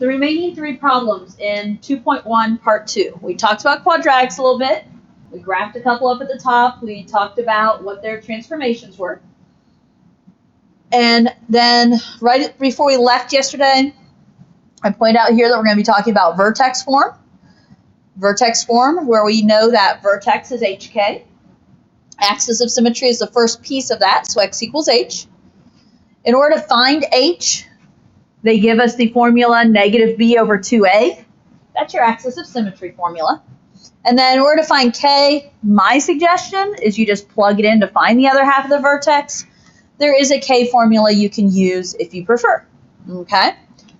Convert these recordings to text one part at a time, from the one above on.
the remaining three problems in 2.1 part 2. We talked about quadratics a little bit. We graphed a couple up at the top. We talked about what their transformations were. And then right before we left yesterday, I pointed out here that we're going to be talking about vertex form. Vertex form, where we know that vertex is HK. Axis of symmetry is the first piece of that, so x equals h. In order to find h, they give us the formula negative b over 2a. That's your axis of symmetry formula. And then in order to find k, my suggestion is you just plug it in to find the other half of the vertex. There is a k formula you can use if you prefer. Okay?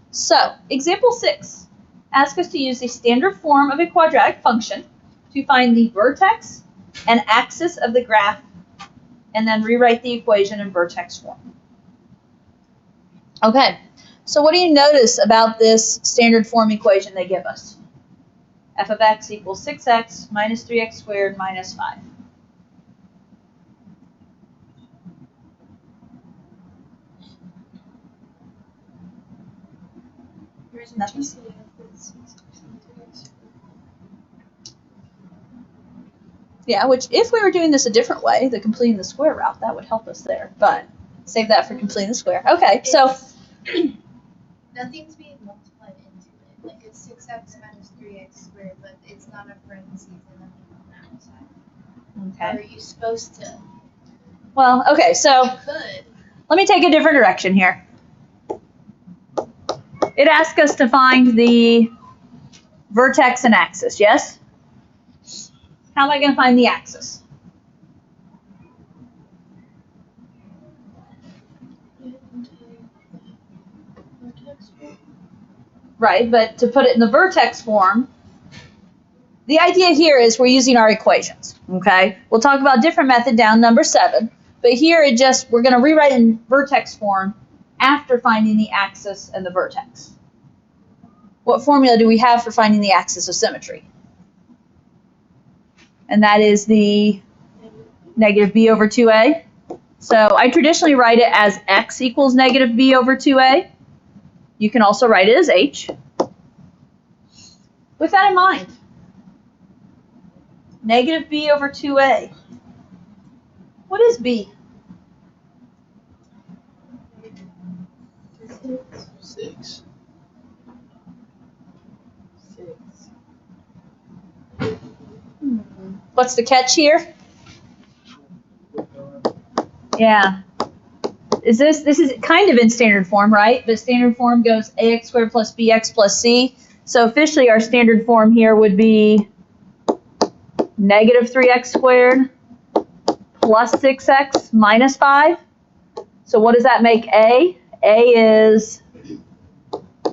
So, example 6 asks us to use the standard form of a quadratic function to find the vertex and axis of the graph and then rewrite the equation in vertex form. Okay, so what do you notice about this standard form equation they give us? F of x equals 6x minus 3x squared minus 5. Nothing. Yeah, which if we were doing this a different way, the completing the square route, that would help us there. But save that for completing the square. Okay, so nothing's being multiplied into it. Like it's 6x minus 3x squared, but it's not a parentheses and nothing on the outside. okay. Or are you supposed to? Well, okay, so You could. let me take a different direction here. It asks us to find the vertex and axis, yes? How am I going to find the axis? Right, but to put it in the vertex form, the idea here is we're using our equations, okay? We'll talk about a different method down number 7, but here we're going to rewrite in vertex form after finding the axis and the vertex. What formula do we have for finding the axis of symmetry? And that is the negative b over 2a. So I traditionally write it as x equals negative b over 2a. You can also write it as h. With that in mind, negative b over 2a. What is b? 6. What's the catch here? Yeah. This is kind of in standard form, right? But standard form goes ax squared plus bx plus c. So officially our standard form here would be negative 3x squared plus 6x minus 5. So what does that make a? A is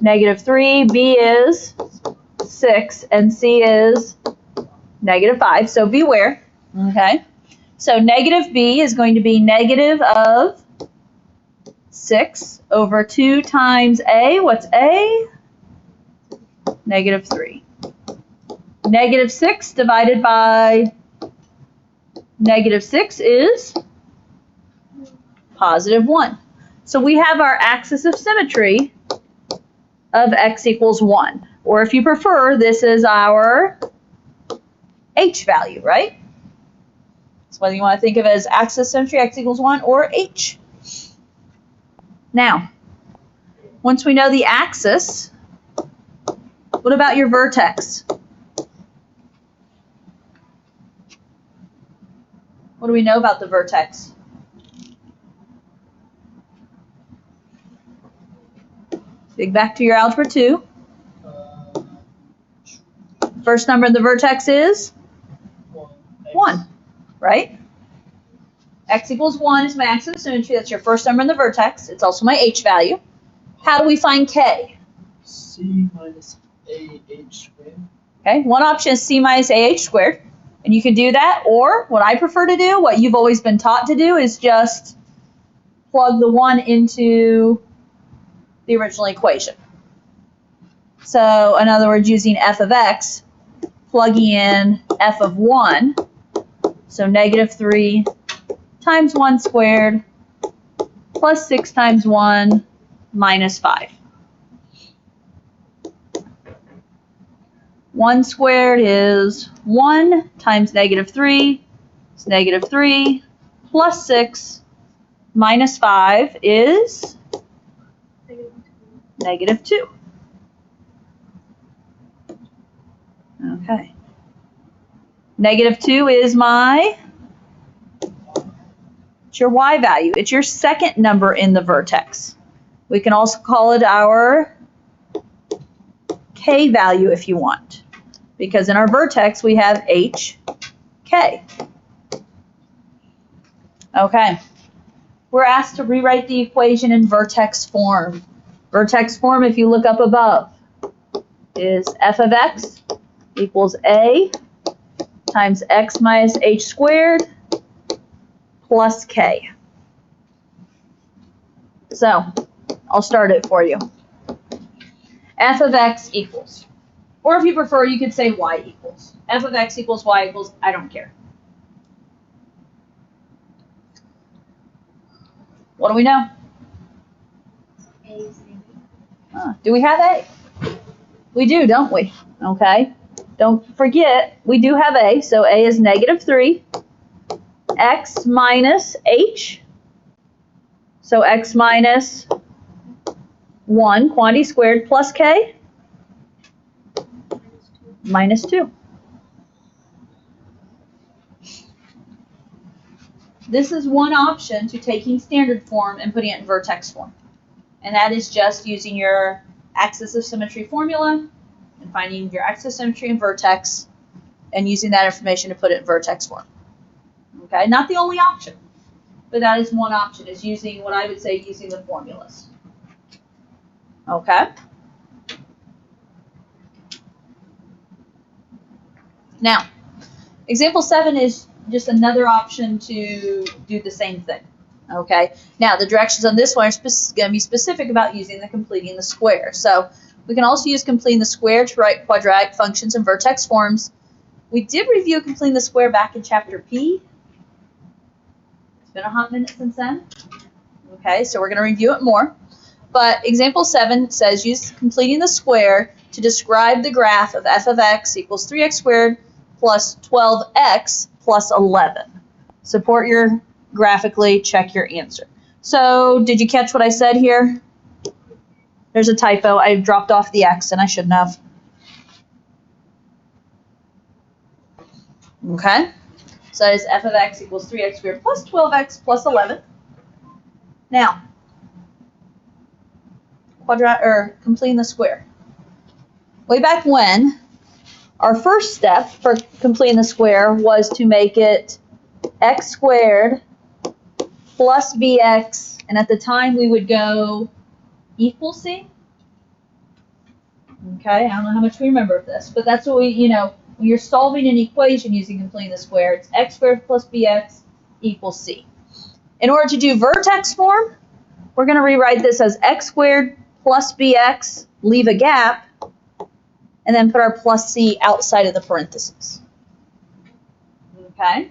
negative 3, b is 6, and c is negative 5. So beware. Okay. So negative b is going to be negative of 6 over 2 times a. What's a? Negative 3. Negative 6 divided by negative 6 is positive 1. So we have our axis of symmetry of x equals 1. Or if you prefer, this is our h value, right? So whether you want to think of it as axis of symmetry, x equals 1, or h. Now, once we know the axis, what about your vertex? What do we know about the vertex? Think back to your algebra 2. First number in the vertex is 1, right? X equals 1 is my axis of symmetry. That's your first number in the vertex. It's also my h value. How do we find k? C minus AH squared. Okay, one option is c minus ah squared. And you can do that, or what I prefer to do, what you've always been taught to do, is just plug the 1 into the original equation. So, in other words, using f of x, plugging in f of 1, so negative 3 times 1 squared plus 6 times 1 minus 5. 1 squared is 1 times negative 3 is negative 3 plus 6 minus 5 is negative 2. Okay. Negative 2 is it's your y value. It's your second number in the vertex. We can also call it our k value if you want, because in our vertex we have hk. Okay. We're asked to rewrite the equation in vertex form. Vertex form, if you look up above, is f of x equals a times x minus h squared plus k. So, I'll start it for you. F of x equals, or if you prefer, you could say y equals. F of x equals y equals, I don't care. What do we know? A is negative. Do we have a? We do, don't we? Okay. Don't forget, we do have a, so a is negative 3. X minus h, so x minus 1, quantity squared, plus k, minus 2. This is one option to taking standard form and putting it in vertex form. And that is just using your axis of symmetry formula and finding your axis of symmetry and vertex and using that information to put it in vertex form. Okay, not the only option, but that is one option, is using what I would say using the formulas. Okay. Now, example 7 is just another option to do the same thing. Okay. Now, the directions on this one are going to be specific about using the completing the square. So, we can also use completing the square to write quadratic functions in vertex forms. We did review completing the square back in chapter P. It's been a hot minute since then. Okay, so we're going to review it more. But example 7 says use completing the square to describe the graph of f of x equals 3x squared plus 12x plus 11. Support your graphically, check your answer. So did you catch what I said here? There's a typo. I dropped off the x and I shouldn't have. Okay, so that is f of x equals 3x squared plus 12x plus 11. Now, completing the square. Way back when, our first step for completing the square was to make it x squared plus bx, and at the time we would go equal c. Okay, I don't know how much we remember of this, but that's what we, when you're solving an equation using completing the square, it's x squared plus bx equals c. In order to do vertex form, we're going to rewrite this as x squared plus bx, leave a gap, and then put our plus c outside of the parentheses. Okay?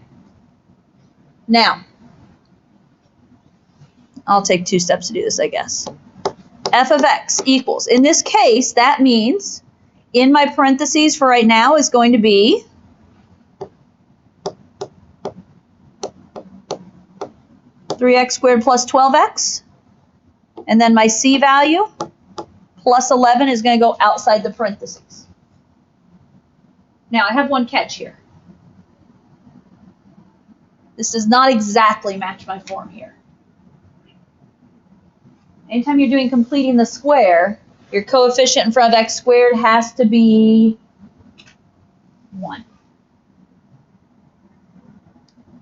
Now, I'll take 2 steps to do this, I guess. F of x equals, in this case, that means in my parentheses for right now is going to be (3x squared plus 12x), and then my c value plus 11 is going to go outside the parentheses. Now, I have one catch here. This does not exactly match my form here. Anytime you're doing completing the square, your coefficient in front of x squared has to be 1.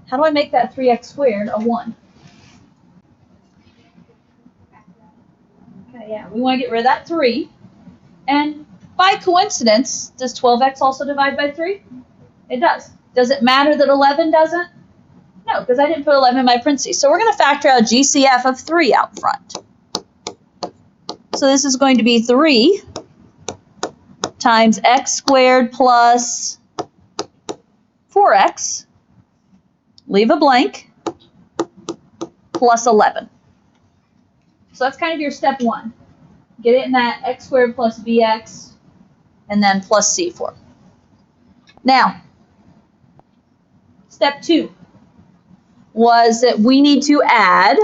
How do I make that 3x squared a 1? Okay, yeah, we want to get rid of that 3. And by coincidence, does 12x also divide by 3? It does. Does it matter that 11 doesn't? No, because I didn't put 11 in my parentheses. So we're going to factor out GCF of 3 out front. So this is going to be 3 times x squared plus 4x, leave a blank, plus 11. So that's kind of your step 1. Get it in that x squared plus bx, and then plus c form. Now, step 2 was that we need to add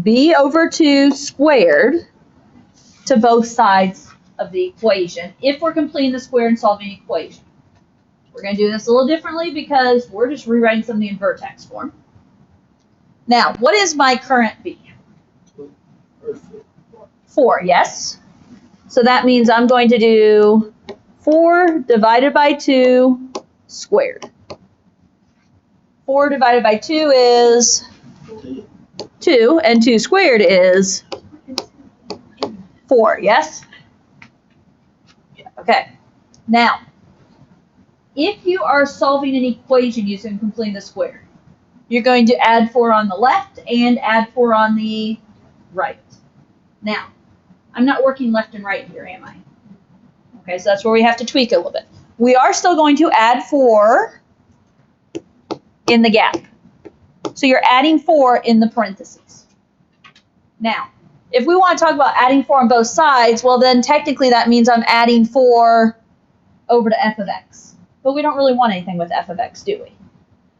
b over 2 squared to both sides of the equation if we're completing the square and solving an equation. We're going to do this a little differently because we're just rewriting something in vertex form. Now, what is my current b? 4, yes? So that means I'm going to do 4 divided by 2 squared. 4 divided by 2 is 2, and 2 squared is 4, yes? Okay. Now, if you are solving an equation using completing the square, you're going to add 4 on the left and add 4 on the right. Now, I'm not working left and right here, am I? Okay, so that's where we have to tweak a little bit. We are still going to add 4 in the gap. So you're adding 4 in the parentheses. Now, if we want to talk about adding 4 on both sides, well then technically that means I'm adding 4 over to f of x. But we don't really want anything with f of x, do we?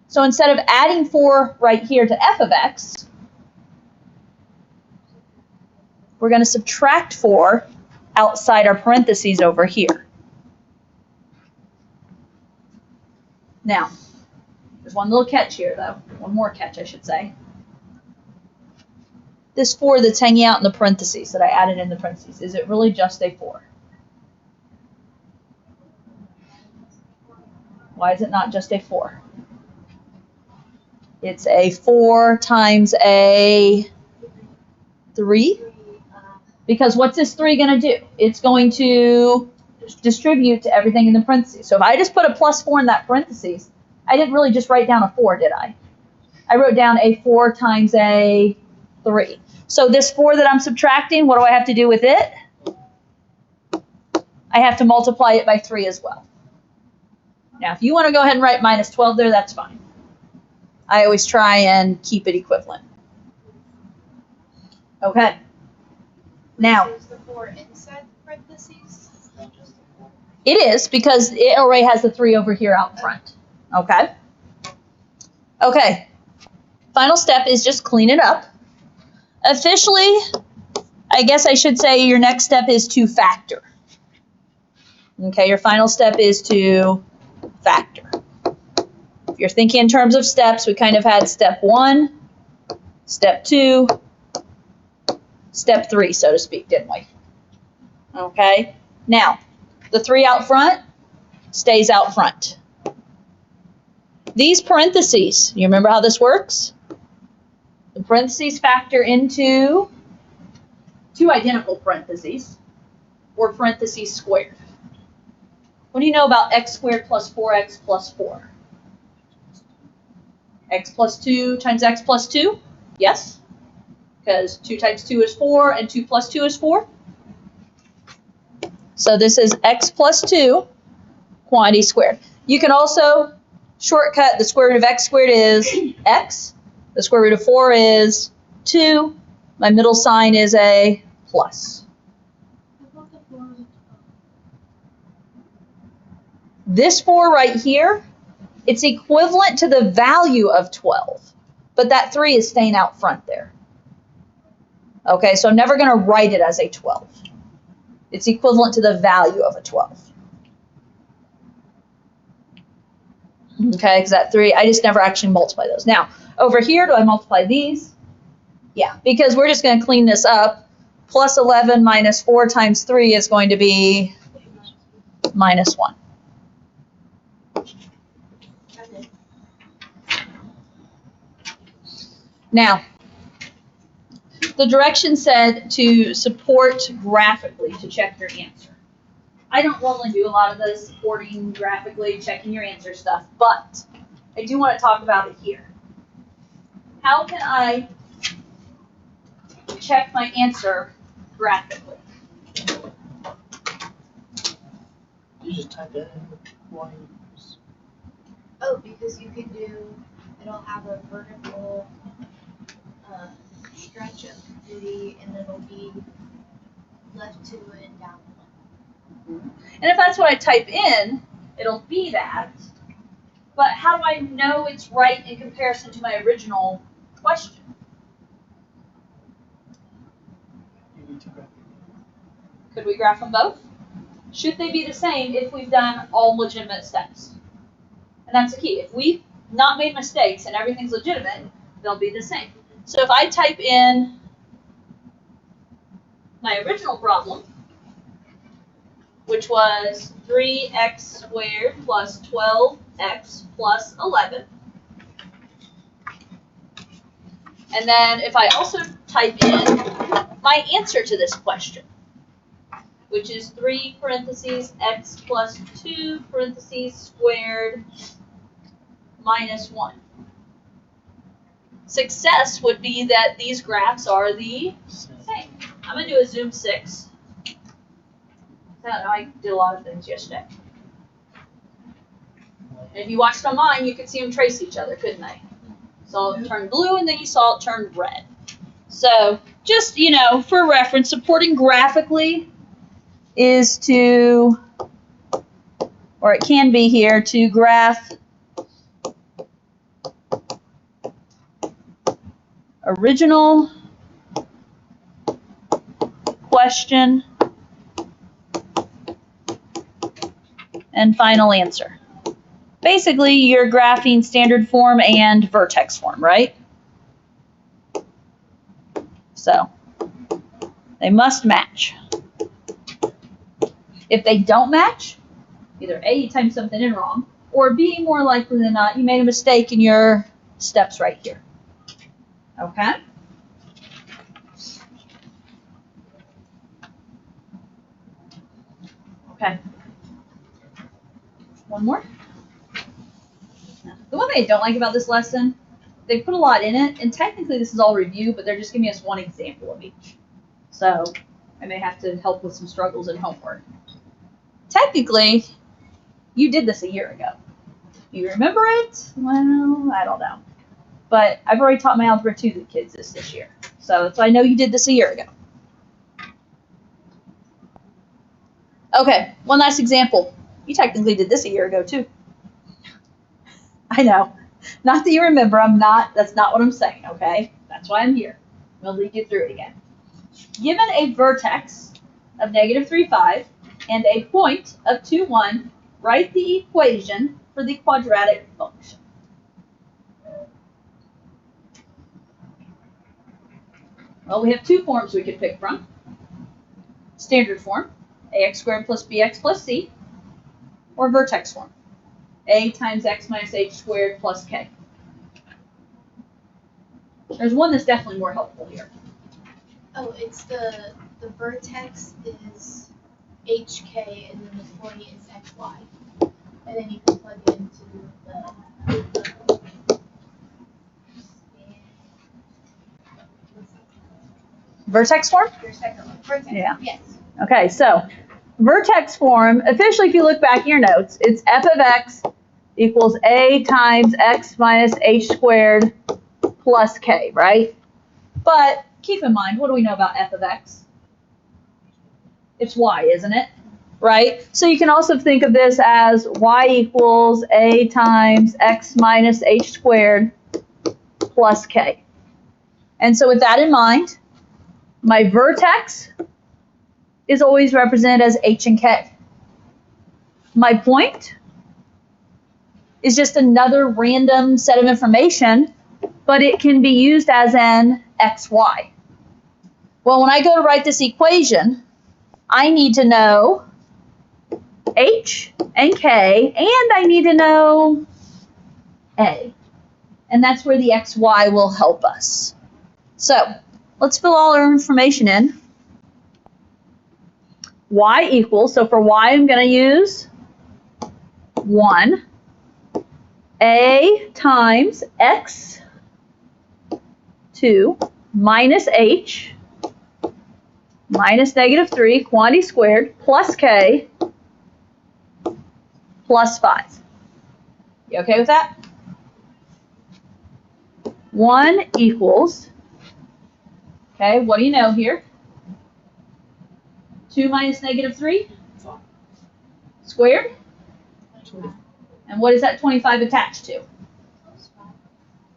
So instead of adding 4 right here to f of x, we're going to subtract 4 outside our parentheses over here. Now, there's one little catch here, though. One more catch, I should say. This 4 that's hanging out in the parentheses, that I added in the parentheses, is it really just a 4? Why is it not just a 4? It's a 4 times a 3. Because what's this 3 going to do? It's going to distribute to everything in the parentheses. So if I just put a plus 4 in that parentheses, I didn't really just write down a 4, did I? I wrote down a 4 times a 3. So this 4 that I'm subtracting, what do I have to do with it? I have to multiply it by 3 as well. Now, if you want to go ahead and write minus 12 there, that's fine. I always try and keep it equivalent. Okay. Now, Is the 4 inside the parentheses? Not just the 4. it is because it already has the 3 over here out front. Okay. Okay. Final step is just clean it up. Officially, I guess I should say your next step is to factor. Okay, your final step is to factor. If you're thinking in terms of steps, we kind of had step 1, step 2, step 3, so to speak, didn't we? Okay. Now, the 3 out front stays out front. These parentheses, you remember how this works? The parentheses factor into 2 identical parentheses, or parentheses squared. What do you know about x squared plus 4x plus 4? X plus 2 times x plus 2? Yes? Because 2 times 2 is 4 and 2 plus 2 is 4. So this is x plus 2 quantity squared. You can also shortcut the square root of x squared is x. The square root of 4 is 2. My middle sign is a plus. This 4 right here, it's equivalent to the value of 12. But that 3 is staying out front there. Okay, so I'm never going to write it as a 12. It's equivalent to the value of a 12. Okay, because that 3, I just never actually multiply those. Now, over here, do I multiply these? Yeah, because we're just going to clean this up. Plus 11 minus 4 times 3 is going to be minus 1. Now, the direction said to support graphically to check your answer. I don't normally do a lot of the supporting graphically, checking your answer stuff, but I do want to talk about it here. How can I check my answer graphically? You just type that in with one. Oh, because you can do, it'll have a vertical stretch of 3, and it'll be left 2 and down 1. And if that's what I type in, it'll be that. But how do I know it's right in comparison to my original question? You need to graph Could we graph them both? Should they be the same if we've done all legitimate steps? And that's the key. If we've not made mistakes and everything's legitimate, they'll be the same. So if I type in my original problem, which was 3x squared plus 12x plus 11. And then if I also type in my answer to this question, which is 3 parentheses x plus 2 parentheses squared minus 1. Success would be that these graphs are the same. I'm going to do a zoom 6. I don't know, I did a lot of things yesterday. And if you watched on mine, you could see them trace each other, couldn't they? So it turned blue, and then you saw it turn red. So just, for reference, supporting graphically is to, or it can be here, to graph original question and final answer. Basically, you're graphing standard form and vertex form, right? So they must match. If they don't match, either A, you typed something in wrong, or B, more likely than not, you made a mistake in your steps right here. Okay? Okay. One more. The one thing I don't like about this lesson, they put a lot in it, and technically this is all review, but they're just giving us one example of each. So I may have to help with some struggles in homework. Technically, you did this a year ago. Do you remember it? Well, I don't know. But I've already taught my Algebra 2 kids this year. So I know you did this a year ago. Okay, one last example. You technically did this a year ago too. I know. Not that you remember, that's not what I'm saying, okay? That's why I'm here. We'll lead you through it again. Given a vertex of -3, 5 and a point of 2, 1, write the equation for the quadratic function. Well, we have two forms we could pick from. Standard form, ax squared plus bx plus c, or vertex form, a times x minus h squared plus k. There's one that's definitely more helpful here. Oh, it's the vertex is HK and then the point is XY. And then you can plug it into the Vertex form? your second one. Vertex. Yeah. Yes. Okay, so vertex form, officially if you look back in your notes, it's f of x equals a times x minus h squared plus k, right? But keep in mind, what do we know about f of x? It's y, isn't it? Right? So you can also think of this as y equals a times x minus h squared plus k. And so with that in mind, my vertex is always represented as h and k. My point is just another random set of information, but it can be used as an xy. Well, when I go to write this equation, I need to know h and k, and I need to know a. And that's where the xy will help us. So let's fill all our information in. Y equals, so for y I'm going to use 1, a times x 2 minus h minus -3 quantity squared plus k plus 5. You okay with that? 1 equals, okay, what do you know here? 2 minus -3? Squared? And what is that 25 attached to?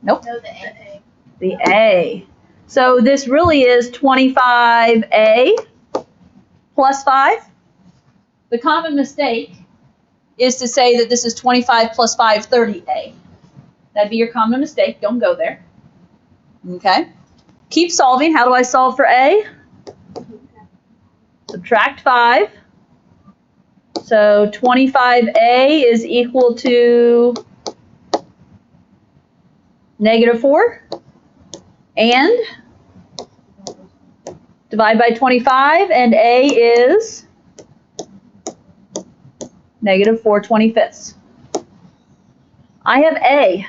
Nope. No, the A. The A. So this really is 25A plus 5. The common mistake is to say that this is 25 plus 5, 30A. That'd be your common mistake. Don't go there. Okay. Keep solving. How do I solve for A? Subtract 5. So 25A is equal to -4. And divide by 25, and A is -4/25. I have A.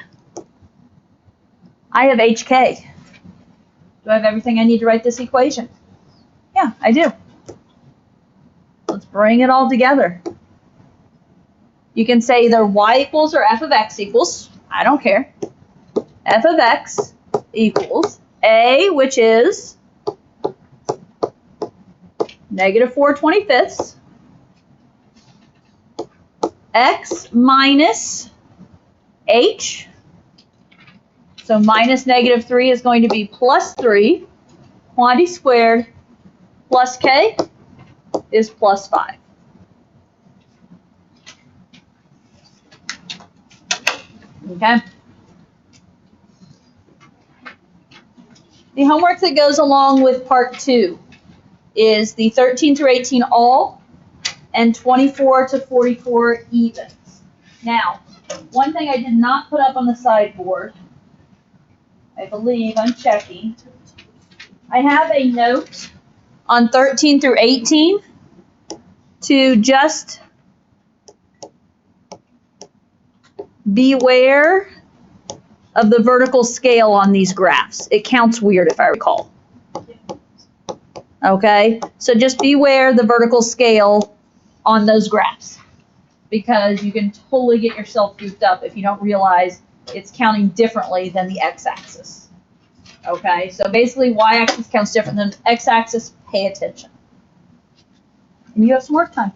I have HK. Do I have everything I need to write this equation? Yeah, I do. Let's bring it all together. You can say either y equals or f of x equals. I don't care. F of x equals A, which is -4/25, x minus h. So minus -3 is going to be plus 3. Quantity squared plus k is plus 5. Okay. The homework that goes along with part 2 is the 13 through 18 all and 24 to 44 evens. Now, one thing I did not put up on the sideboard, I believe, I'm checking. I have a note on 13 through 18 to just beware of the vertical scale on these graphs. It counts weird if I recall. Okay, so just beware the vertical scale on those graphs because you can totally get yourself goofed up if you don't realize it's counting differently than the x-axis. Okay, so basically y-axis counts different than x-axis. Pay attention. And you have some work time.